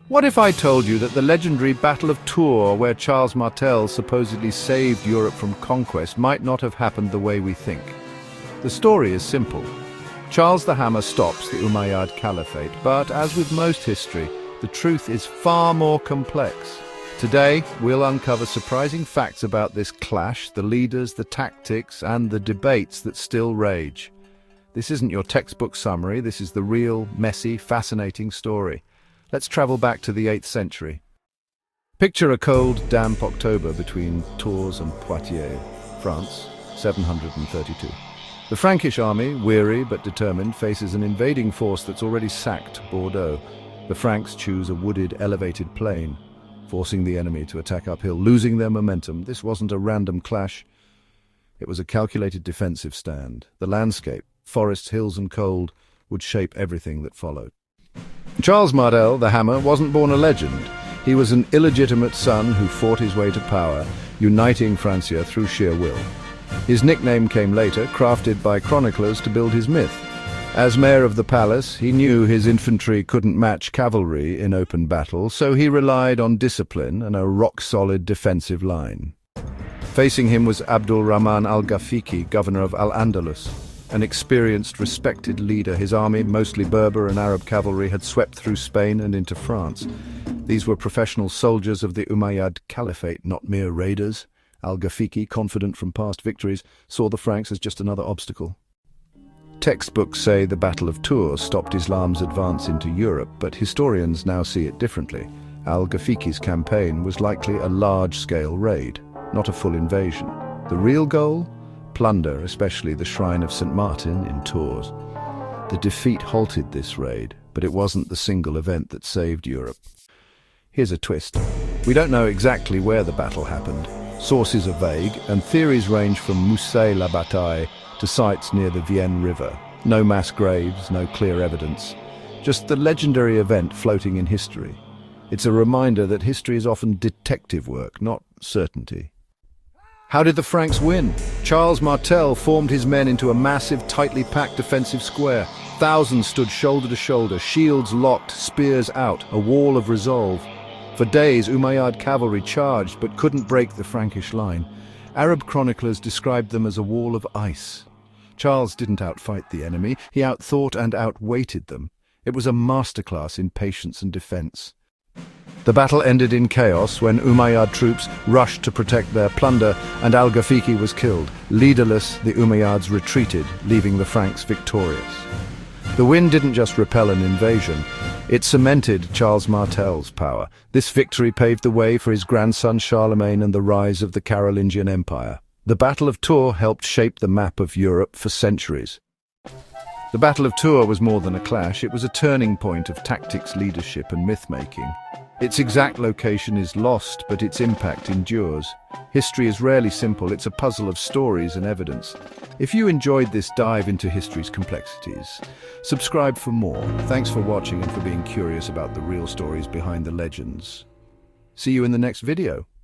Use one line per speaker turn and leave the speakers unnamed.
What if I told you that the legendary Battle of Tours, where Charles Martel supposedly saved Europe from conquest, might not have happened the way we think? The story is simple. Charles the Hammer stops the Umayyad Caliphate, but as with most history, the truth is far more complex. Today, we'll uncover surprising facts about this clash, the leaders, the tactics, and the debates that still rage. This isn't your textbook summary, this is the real, messy, fascinating story. Let's travel back to the 8th century. Picture a cold, damp October between Tours and Poitiers, France, 732. The Frankish army, weary but determined, faces an invading force that's already sacked Bordeaux. The Franks choose a wooded, elevated plain, forcing the enemy to attack uphill, losing their momentum. This wasn't a random clash. It was a calculated defensive stand. The landscape, forests, hills and cold, would shape everything that followed. Charles Martel, the Hammer, wasn't born a legend. He was an illegitimate son who fought his way to power, uniting Francia through sheer will. His nickname came later, crafted by chroniclers to build his myth. As mayor of the palace, he knew his infantry couldn't match cavalry in open battle, so he relied on discipline and a rock-solid defensive line. Facing him was Abdul Rahman al-Ghafiqi, governor of Al-Andalus. An experienced, respected leader, his army, mostly Berber and Arab cavalry, had swept through Spain and into France. These were professional soldiers of the Umayyad Caliphate, not mere raiders. Al-Ghafiqi, confident from past victories, saw the Franks as just another obstacle. Textbooks say the Battle of Tours stopped Islam's advance into Europe, but historians now see it differently. Al-Ghafiqi's campaign was likely a large-scale raid, not a full invasion. The real goal? Plunder, especially the shrine of St. Martin in Tours. The defeat halted this raid, but it wasn't the single event that saved Europe. Here's a twist. We don't know exactly where the battle happened. Sources are vague, and theories range from Musset-la-Bataille to sites near the Vienne River. No mass graves, no clear evidence. Just the legendary event floating in history. It's a reminder that history is often detective work, not certainty. How did the Franks win? Charles Martel formed his men into a massive, tightly packed defensive square. Thousands stood shoulder to shoulder, shields locked, spears out, a wall of resolve. For days, Umayyad cavalry charged but couldn't break the Frankish line. Arab chroniclers described them as a wall of ice. Charles didn't outfight the enemy, he outthought and outweighted them. It was a masterclass in patience and defense. The battle ended in chaos when Umayyad troops rushed to protect their plunder and Al-Ghafiqi was killed. Leaderless, the Umayyads retreated, leaving the Franks victorious. The win didn't just repel an invasion, it cemented Charles Martel's power. This victory paved the way for his grandson Charlemagne and the rise of the Carolingian Empire. The Battle of Tours helped shape the map of Europe for centuries. The Battle of Tours was more than a clash, it was a turning point of tactics, leadership and myth-making. Its exact location is lost, but its impact endures. History is rarely simple, it's a puzzle of stories and evidence. If you enjoyed this dive into history's complexities, subscribe for more. Thanks for watching and for being curious about the real stories behind the legends. See you in the next video.